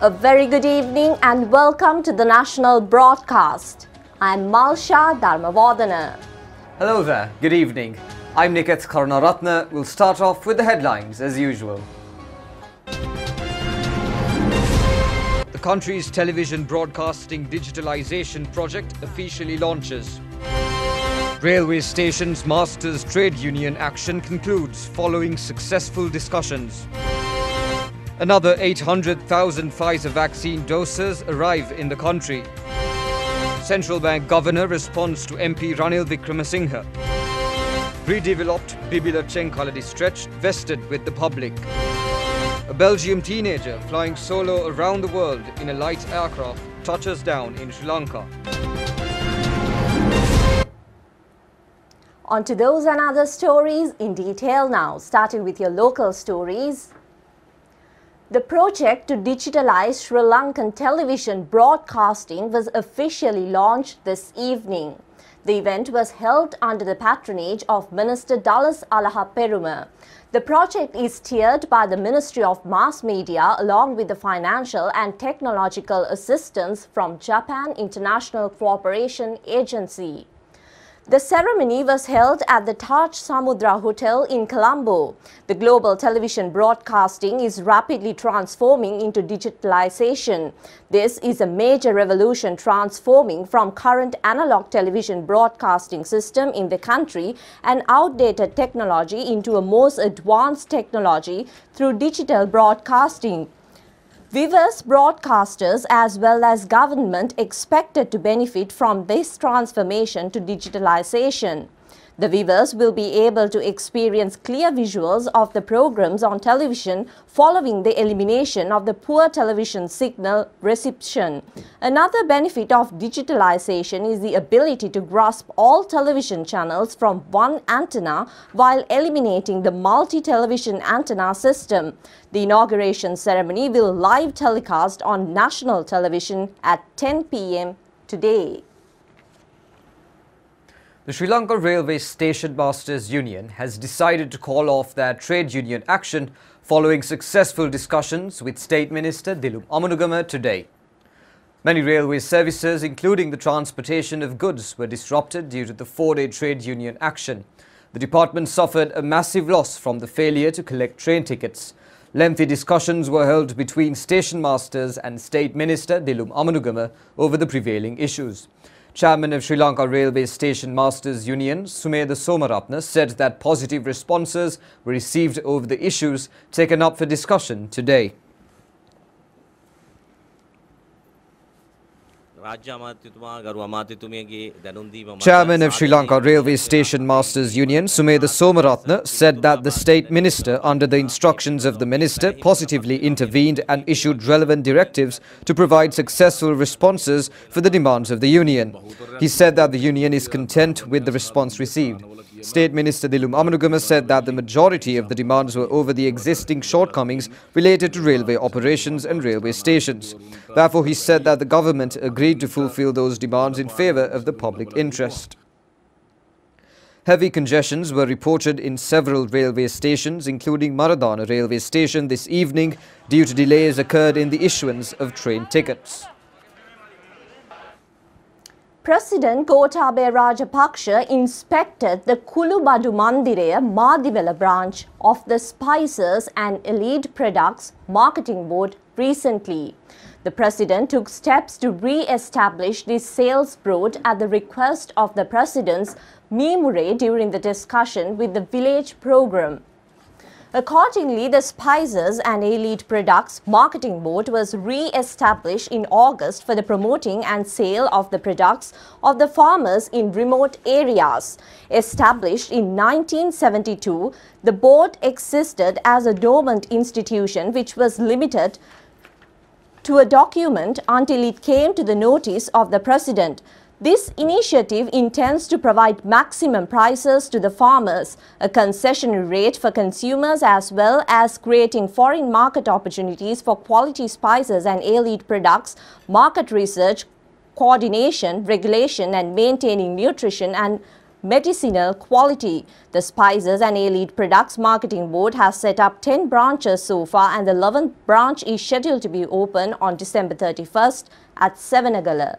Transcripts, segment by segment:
A very good evening and welcome to the national broadcast. I'm Malsha Dharmavardhana. Hello there, good evening. I'm Niket Karunaratne. We'll start off with the headlines as usual. The country's television broadcasting digitalization project officially launches. Railway stations masters trade union action concludes following successful discussions. Another 800,000 Pfizer vaccine doses arrive in the country. Central Bank Governor responds to MP Ranil Wickremesinghe. Redeveloped Bibila Chenkaladi stretch vested with the public. A Belgium teenager flying solo around the world in a light aircraft touches down in Sri Lanka. On to those and other stories in detail now, starting with your local stories. The project to digitalize Sri Lankan television broadcasting was officially launched this evening. The event was held under the patronage of Minister Dallas Alahaperuma. The project is steered by the Ministry of Mass Media along with the financial and technological assistance from Japan International Cooperation Agency. The ceremony was held at the Taj Samudra Hotel in Colombo. The global television broadcasting is rapidly transforming into digitalization. This is a major revolution transforming from current analog television broadcasting system in the country and outdated technology into a most advanced technology through digital broadcasting. Viewers, broadcasters as well as government expected to benefit from this transformation to digitalization. The viewers will be able to experience clear visuals of the programs on television following the elimination of the poor television signal reception. Another benefit of digitalization is the ability to grasp all television channels from one antenna while eliminating the multi-television antenna system. The inauguration ceremony will live telecast on national television at 10 p.m. today. The Sri Lanka Railway Station Masters Union has decided to call off their trade union action following successful discussions with State Minister Dilum Amanugama today. Many railway services, including the transportation of goods, were disrupted due to the four-day trade union action. The department suffered a massive loss from the failure to collect train tickets. Lengthy discussions were held between station masters and State Minister Dilum Amanugama over the prevailing issues. Chairman of Sri Lanka Railway Station Masters Union, Sumedha Somaratne, said that positive responses were received over the issues taken up for discussion today. Chairman of Sri Lanka Railway Station Masters Union, Sumedha Somaratne, said that the State Minister, under the instructions of the Minister, positively intervened and issued relevant directives to provide successful responses for the demands of the Union. He said that the Union is content with the response received. State Minister Dilum Amanugama said that the majority of the demands were over the existing shortcomings related to railway operations and railway stations. Therefore, he said that the government agreed to fulfill those demands in favour of the public interest. Heavy congestions were reported in several railway stations, including Maradana railway station this evening, due to delays occurred in the issuance of train tickets. President Gotabaya Rajapaksa inspected the Kulubadu Mandiraya Madivela branch of the Spices and Elite Products Marketing Board recently. The President took steps to re-establish this sales board at the request of the President's Mimure during the discussion with the village program. Accordingly, the Spices and Elite Products Marketing Board was re-established in August for the promoting and sale of the products of the farmers in remote areas. Established in 1972, the board existed as a dormant institution which was limited to a document until it came to the notice of the President. This initiative intends to provide maximum prices to the farmers, a concessionary rate for consumers as well as creating foreign market opportunities for quality spices and elite products, market research, coordination, regulation and maintaining nutrition and medicinal quality. The Spices and Elite Products Marketing Board has set up 10 branches so far, and the 11th branch is scheduled to be open on December 31st at Sevenagala.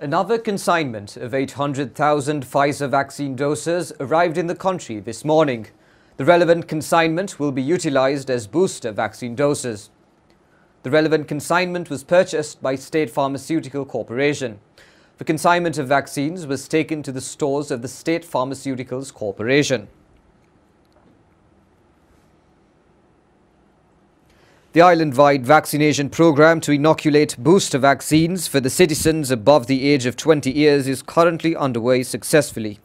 Another consignment of 800,000 Pfizer vaccine doses arrived in the country this morning. The relevant consignment will be utilized as booster vaccine doses. The relevant consignment was purchased by State Pharmaceutical Corporation. The consignment of vaccines was taken to the stores of the State Pharmaceuticals Corporation. The island-wide vaccination program to inoculate booster vaccines for the citizens above the age of 20 years is currently underway successfully.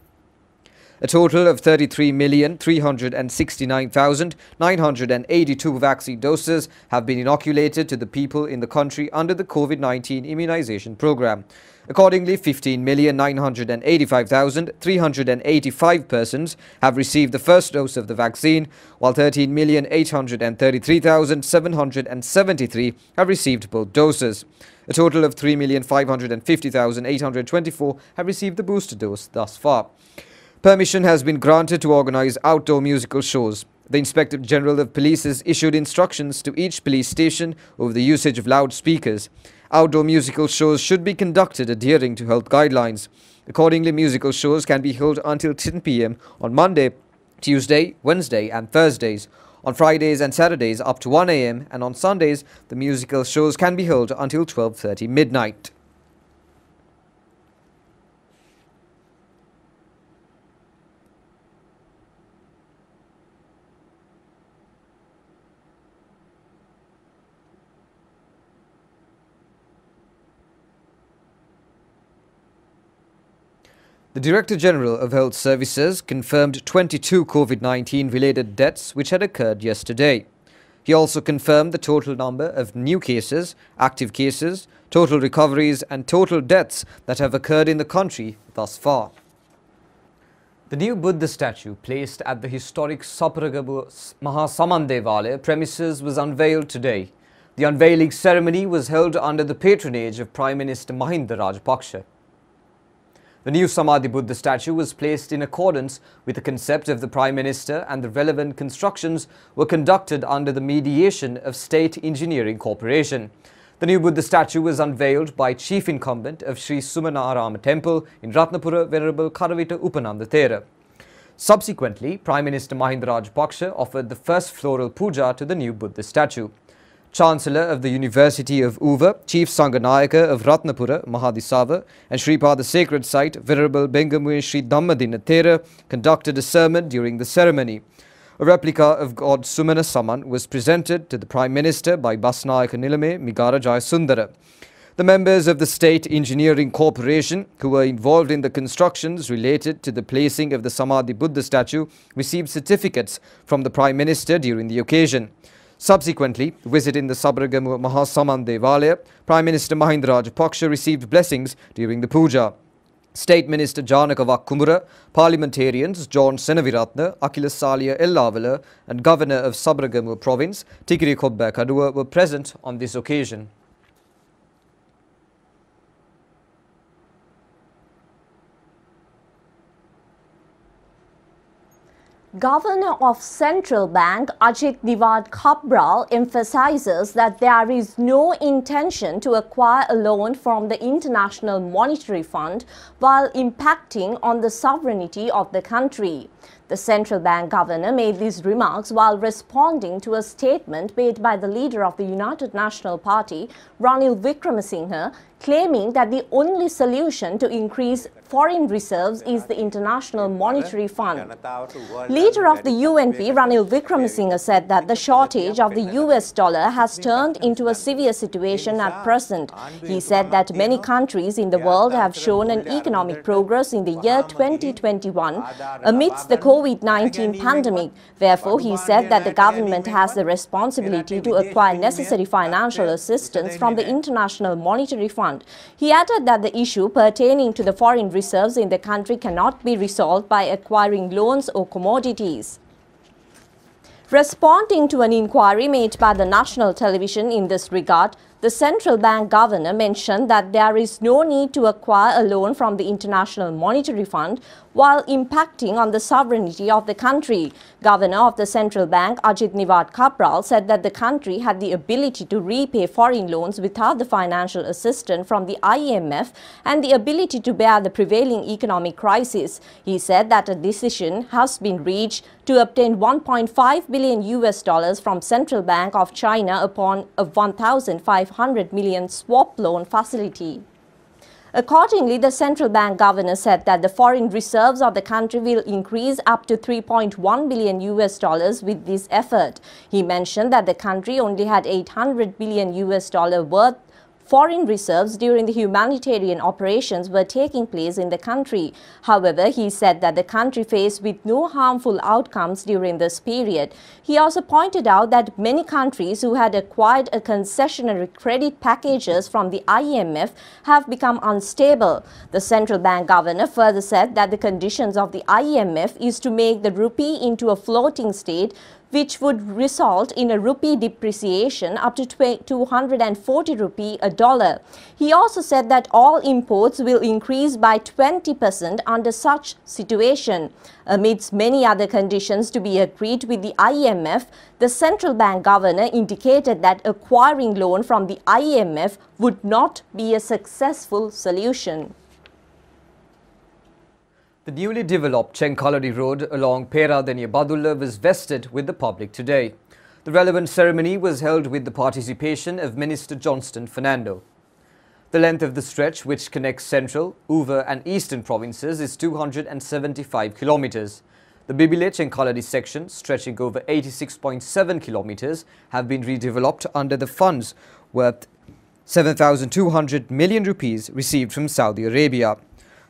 A total of 33,369,982 vaccine doses have been inoculated to the people in the country under the COVID-19 immunization program. Accordingly, 15,985,385 persons have received the first dose of the vaccine, while 13,833,773 have received both doses. A total of 3,550,824 have received the booster dose thus far. Permission has been granted to organize outdoor musical shows. The Inspector General of Police has issued instructions to each police station over the usage of loudspeakers. Outdoor musical shows should be conducted adhering to health guidelines. Accordingly, musical shows can be held until 10 p.m. on Monday, Tuesday, Wednesday and Thursdays. On Fridays and Saturdays up to 1 a.m. and on Sundays, the musical shows can be held until 12:30 midnight. The Director General of Health Services confirmed 22 COVID-19 related deaths which had occurred yesterday. He also confirmed the total number of new cases, active cases, total recoveries and total deaths that have occurred in the country thus far. The new Buddha statue placed at the historic Saparagamu Mahasamandevale premises was unveiled today. The unveiling ceremony was held under the patronage of Prime Minister Mahinda Rajapaksa. The new Samadhi Buddha statue was placed in accordance with the concept of the Prime Minister, and the relevant constructions were conducted under the mediation of State Engineering Corporation. The new Buddha statue was unveiled by Chief Incumbent of Sri Sumanarama Temple in Ratnapura, Venerable Karavita Upananda Thera. Subsequently, Prime Minister Mahinda Rajapaksa offered the first floral puja to the new Buddha statue. Chancellor of the University of Uva, Chief Sanganayaka of Ratnapura, Mahadisava, and Sripada Sacred Site, Venerable Bengamuye Sri Dhammadina Thera, conducted a sermon during the ceremony. A replica of God Sumana Saman was presented to the Prime Minister by Basnayaka Nilame Migara Jayasundara. The members of the State Engineering Corporation, who were involved in the constructions related to the placing of the Samadhi Buddha statue, received certificates from the Prime Minister during the occasion. Subsequently, visiting the Sabaragamu Mahasamandevalaya, Prime Minister Mahinda Rajapaksa received blessings during the puja. State Minister Janaka Vakkumura, parliamentarians John Senaviratna, Akila Salia Ellavala and Governor of Sabaragamu Province, Tikiri Kobbe Kadua, were present on this occasion. Governor of Central Bank Ajit Diwad Kabral emphasizes that there is no intention to acquire a loan from the International Monetary Fund while impacting on the sovereignty of the country. The central bank governor made these remarks while responding to a statement made by the leader of the United National Party, Ranil Wickremesinghe, claiming that the only solution to increase foreign reserves is the International Monetary Fund. Leader of the UNP, Ranil Wickremesinghe, said that the shortage of the US dollar has turned into a severe situation at present. He said that many countries in the world have shown an economic progress in the year 2021 amidst the COVID-19 pandemic. Therefore, he said that the government has the responsibility to acquire necessary financial assistance from the International Monetary Fund. He added that the issue pertaining to the foreign reserves in the country cannot be resolved by acquiring loans or commodities. Responding to an inquiry made by the national television in this regard, The central bank governor mentioned that there is no need to acquire a loan from the International Monetary Fund while impacting on the sovereignty of the country. Governor of the central bank, Ajit Niwad Kapral, said that the country had the ability to repay foreign loans without the financial assistance from the IMF and the ability to bear the prevailing economic crisis. He said that a decision has been reached to obtain $1.5 billion from Central Bank of China upon a 1,500 million swap loan facility. Accordingly, the central bank governor said that the foreign reserves of the country will increase up to $3.1 billion with this effort. He mentioned that the country only had $800 billion worth foreign reserves during the humanitarian operations were taking place in the country. However, he said that the country faced with no harmful outcomes during this period. He also pointed out that many countries who had acquired a concessionary credit packages from the IMF have become unstable. The central bank governor further said that the conditions of the IMF is to make the rupee into a floating state, which would result in a rupee depreciation up to 240 rupee a dollar. He also said that all imports will increase by 20% under such situation. Amidst many other conditions to be agreed with the IMF, the central bank governor indicated that acquiring loan from the IMF would not be a successful solution. The newly developed Chenkaladi Road along Peradeniya Badulla was vested with the public today. The relevant ceremony was held with the participation of Minister Johnston Fernando. The length of the stretch, which connects central, Uva and eastern provinces, is 275 kilometers. The Bibile-Chenkaladi section, stretching over 86.7 kilometers, have been redeveloped under the funds worth 7,200 million rupees received from Saudi Arabia.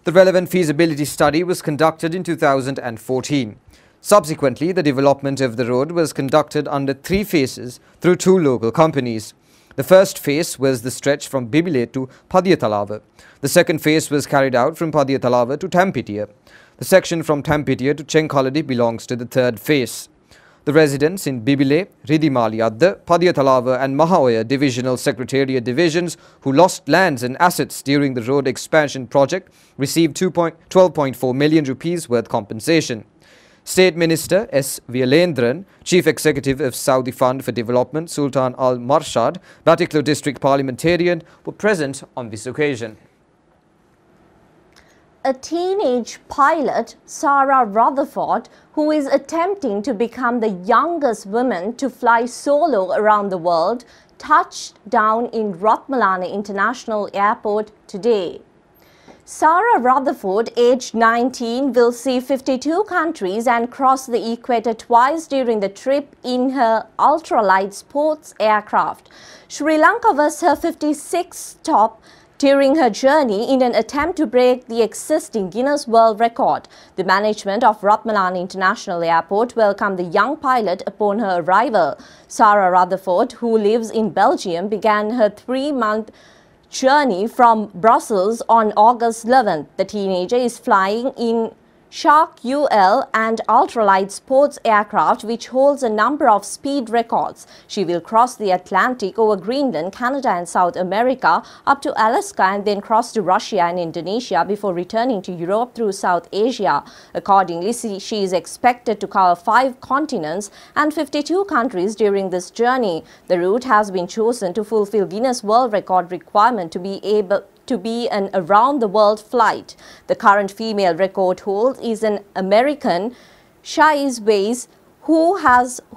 The relevant feasibility study was conducted in 2014. Subsequently, the development of the road was conducted under 3 phases through 2 local companies. The first phase was the stretch from Bibile to Padiyathalava. The second phase was carried out from Padiyathalava to Tampitiya. The section from Tampitiya to Chenkaladi belongs to the third phase. The residents in Bibile, Ridimali Adda, Padiyathalava and Mahaoya Divisional Secretariat divisions who lost lands and assets during the road expansion project received 12.4 million rupees worth compensation. State Minister S. Vyalendran, Chief Executive of Saudi Fund for Development Sultan Al Marshad, Batiklo District Parliamentarian, were present on this occasion. A teenage pilot, Sarah Rutherford, who is attempting to become the youngest woman to fly solo around the world, touched down in Ratmalana International Airport today. Sarah Rutherford, aged 19, will see 52 countries and cross the equator twice during the trip in her ultralight sports aircraft. Sri Lanka was her 56th stop during her journey in an attempt to break the existing Guinness World Record. The management of Ratmalana International Airport welcomed the young pilot upon her arrival. Sarah Rutherford, who lives in Belgium, began her 3-month journey from Brussels on August 11th. The teenager is flying in Shark UL and ultralight sports aircraft, which holds a number of speed records. She will cross the Atlantic over Greenland, Canada and South America up to Alaska and then cross to Russia and Indonesia before returning to Europe through South Asia. Accordingly, she is expected to cover 5 continents and 52 countries during this journey. The route has been chosen to fulfill Guinness World Record requirement to be an around-the-world flight. The current female record holder is an American, Shaiz Weiss, who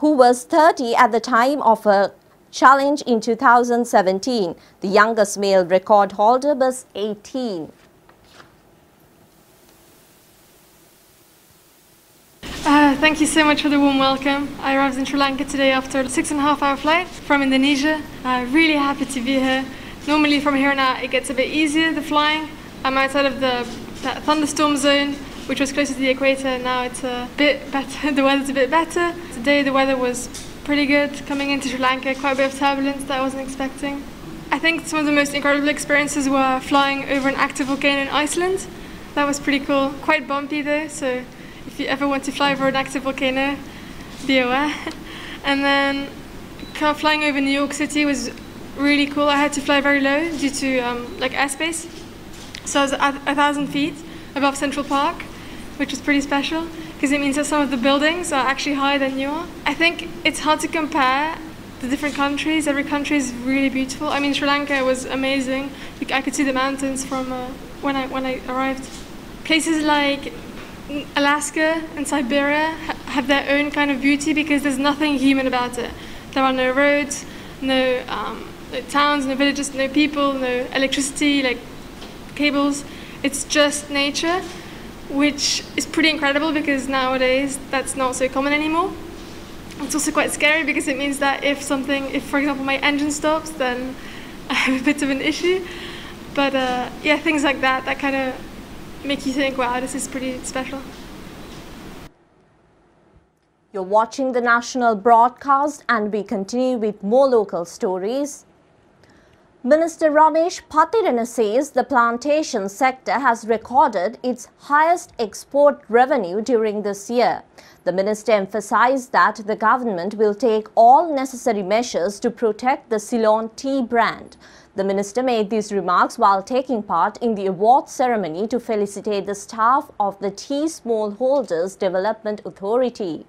was 30 at the time of her challenge in 2017. The youngest male record holder was 18. Thank you so much for the warm welcome. I arrived in Sri Lanka today after a 6.5-hour flight from Indonesia. Really happy to be here. Normally from here on out it gets a bit easier, the flying. I'm outside of that thunderstorm zone, which was closer to the equator. Now it's a bit better, the weather's a bit better. Today the weather was pretty good. Coming into Sri Lanka, quite a bit of turbulence that I wasn't expecting. I think some of the most incredible experiences were flying over an active volcano in Iceland. That was pretty cool. Quite bumpy though, so if you ever want to fly over an active volcano, be aware. And then flying over New York City was really cool. I had to fly very low due to like airspace. So I was at 1,000 feet above Central Park, which was pretty special because it means that some of the buildings are actually higher than you are. I think it's hard to compare the different countries. Every country is really beautiful. I mean, Sri Lanka was amazing. I could see the mountains from when I arrived. Places like Alaska and Siberia have their own kind of beauty because there's nothing human about it. There are no roads, no towns, no villages, no people, no electricity, like cables. It's just nature, which is pretty incredible because nowadays that's not so common anymore. It's also quite scary because it means that if for example my engine stops, then I have a bit of an issue. But yeah, things like that kind of make you think, wow, this is pretty special. You're watching the national broadcast and we continue with more local stories. Minister Ramesh Pathirana says the plantation sector has recorded its highest export revenue during this year. The minister emphasized that the government will take all necessary measures to protect the Ceylon tea brand. The minister made these remarks while taking part in the award ceremony to felicitate the staff of the Tea Smallholders Development Authority.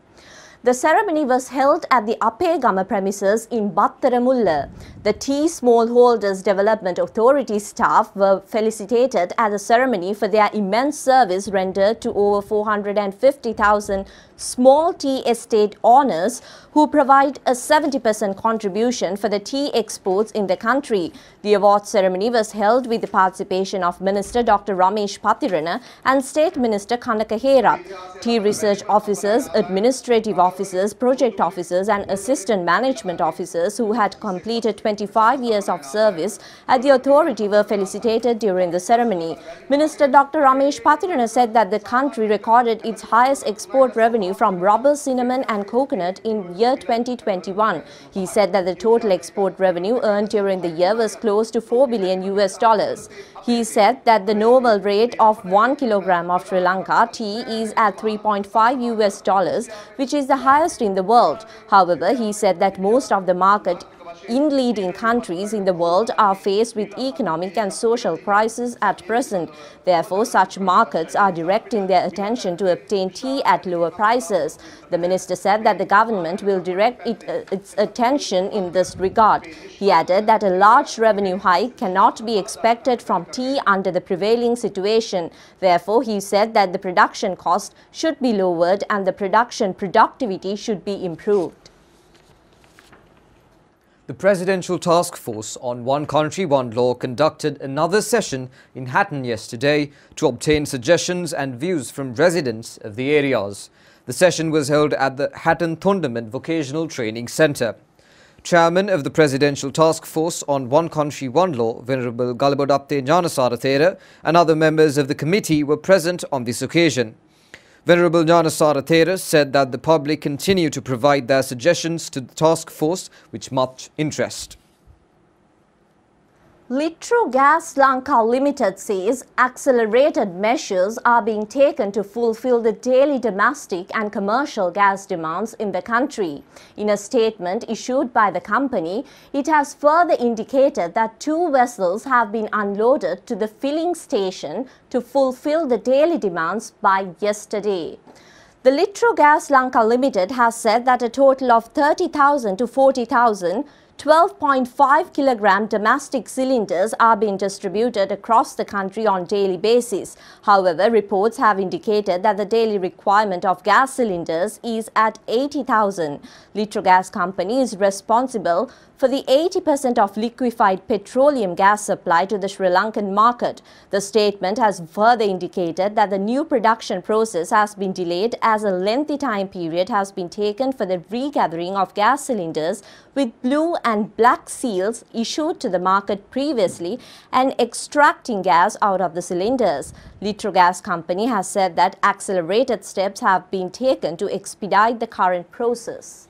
The ceremony was held at the Apegama premises in Battaramulla. The Tea Smallholders Development Authority staff were felicitated at the ceremony for their immense service rendered to over 450,000 small tea estate owners who provide a 70% contribution for the tea exports in the country. The award ceremony was held with the participation of Minister Dr. Ramesh Pathirana and State Minister Kanaka Hera. Tea research officers, administrative officers, project officers and assistant management officers who had completed 25 years of service at the authority were felicitated during the ceremony. Minister Dr. Ramesh Pathirana said that the country recorded its highest export revenue from rubber, cinnamon and coconut in year 2021. He said that the total export revenue earned during the year was close to $4 billion. He said that the normal rate of 1 kilogram of Sri Lanka tea is at $3.5, which is the highest in the world. However, he said that most of the market in leading countries in the world are faced with economic and social crisis at present. Therefore, such markets are directing their attention to obtain tea at lower prices. The minister said that the government will direct its attention in this regard. He added that a large revenue hike cannot be expected from tea under the prevailing situation. Therefore, he said that the production cost should be lowered and the production productivity should be improved. The Presidential Task Force on One Country, One Law conducted another session in Hatton yesterday to obtain suggestions and views from residents of the areas. The session was held at the Hatton Thundament Vocational Training Centre. Chairman of the Presidential Task Force on One Country, One Law, Venerable Galabodapte Gnanasarathera, and other members of the committee were present on this occasion. Venerable Gnanasarathera said that the public continue to provide their suggestions to the task force with much interest. Litro Gas Lanka Limited says accelerated measures are being taken to fulfill the daily domestic and commercial gas demands in the country. In a statement issued by the company, it has further indicated that 2 vessels have been unloaded to the filling station to fulfill the daily demands by yesterday. The Litro Gas Lanka Limited has said that a total of 30,000 to 40,000 12.5 kilogram domestic cylinders are being distributed across the country on daily basis. However, reports have indicated that the daily requirement of gas cylinders is at 80,000. Litro Gas Company is responsible for the 80% of liquefied petroleum gas supply to the Sri Lankan market. The statement has further indicated that the new production process has been delayed as a lengthy time period has been taken for the regathering of gas cylinders with blue and black seals issued to the market previously and extracting gas out of the cylinders. Litro Gas Company has said that accelerated steps have been taken to expedite the current process.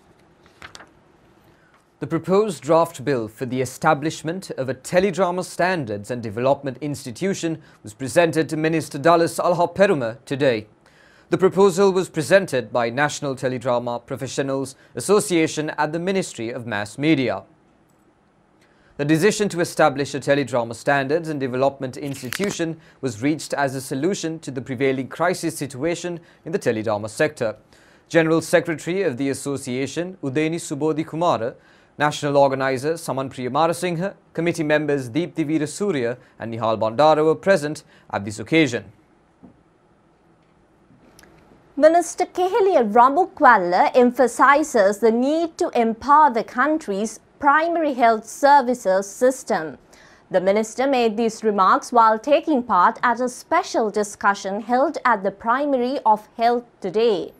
The proposed draft bill for the establishment of a Teledrama Standards and Development Institution was presented to Minister Dallas Alha-Peruma today. The proposal was presented by National Teledrama Professionals Association at the Ministry of Mass Media. The decision to establish a teledrama standards and development institution was reached as a solution to the prevailing crisis situation in the teledrama sector. General Secretary of the Association, Udeni Subodhi Kumara, National Organizer Samanpriya Marasinghe, committee members Deepthi Veera Surya and Nihal Bandara were present at this occasion. Minister Kehelia Ramukwalla emphasizes the need to empower the country's primary health services system. The minister made these remarks while taking part at a special discussion held at the Primary of Health today.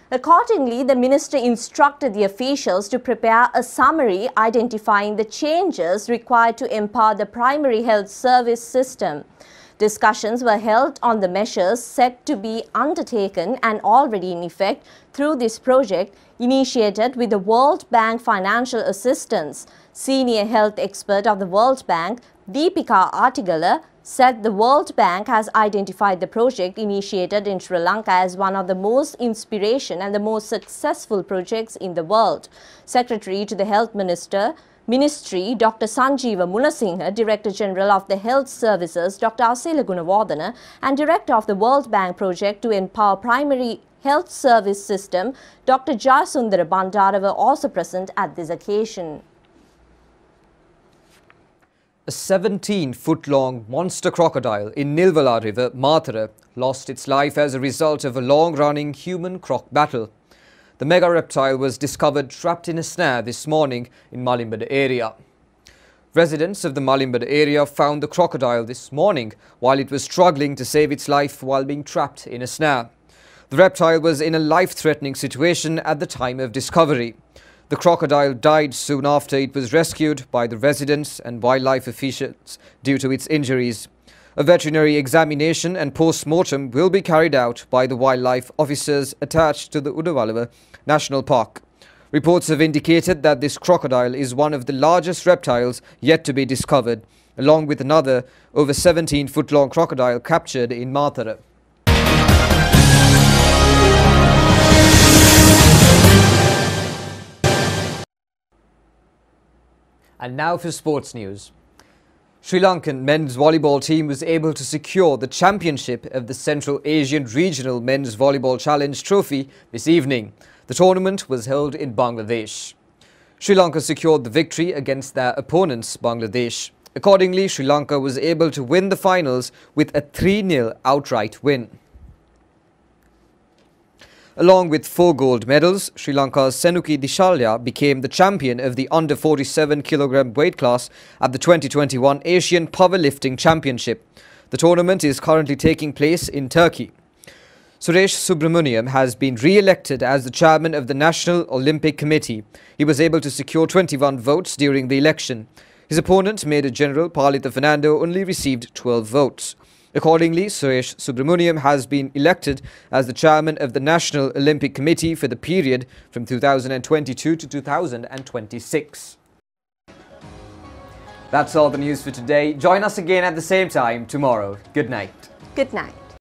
Accordingly, the minister instructed the officials to prepare a summary identifying the changes required to empower the primary health service system. Discussions were held on the measures set to be undertaken and already in effect through this project initiated with the World Bank financial assistance. Senior health expert of the World Bank, Deepika Artigala, said the World Bank has identified the project initiated in Sri Lanka as one of the most inspiration and the most successful projects in the world. Secretary to the Health Ministry, Dr. Sanjeeva Munasinghe, Director General of the Health Services, Dr. Asila Gunawardena, and Director of the World Bank Project to Empower Primary Health Service System, Dr. Jayasundara Bandara, were also present at this occasion. A 17-foot-long monster crocodile in Nilvala River, Mathura, lost its life as a result of a long-running human-croc battle. The mega reptile was discovered trapped in a snare this morning in Malimbada area. Residents of the Malimbada area found the crocodile this morning while it was struggling to save its life while being trapped in a snare. The reptile was in a life-threatening situation at the time of discovery. The crocodile died soon after it was rescued by the residents and wildlife officials due to its injuries. A veterinary examination and post-mortem will be carried out by the wildlife officers attached to the Udawalawa National Park. Reports have indicated that this crocodile is one of the largest reptiles yet to be discovered, along with another over 17-foot-long crocodile captured in Mathura. And now for sports news. Sri Lankan men's volleyball team was able to secure the championship of the Central Asian Regional Men's Volleyball Challenge Trophy this evening. The tournament was held in Bangladesh. Sri Lanka secured the victory against their opponents, Bangladesh. Accordingly, Sri Lanka was able to win the finals with a 3-0 outright win. Along with 4 gold medals, Sri Lanka's Senuki Dishalya became the champion of the under 47 kg weight class at the 2021 Asian Powerlifting Championship. The tournament is currently taking place in Turkey. Suresh Subramaniam has been re-elected as the chairman of the National Olympic Committee. He was able to secure 21 votes during the election. His opponent, Major General Palitha Fernando, only received 12 votes. Accordingly, Suresh Subramaniam has been elected as the chairman of the National Olympic Committee for the period from 2022 to 2026. That's all the news for today. Join us again at the same time tomorrow. Good night. Good night.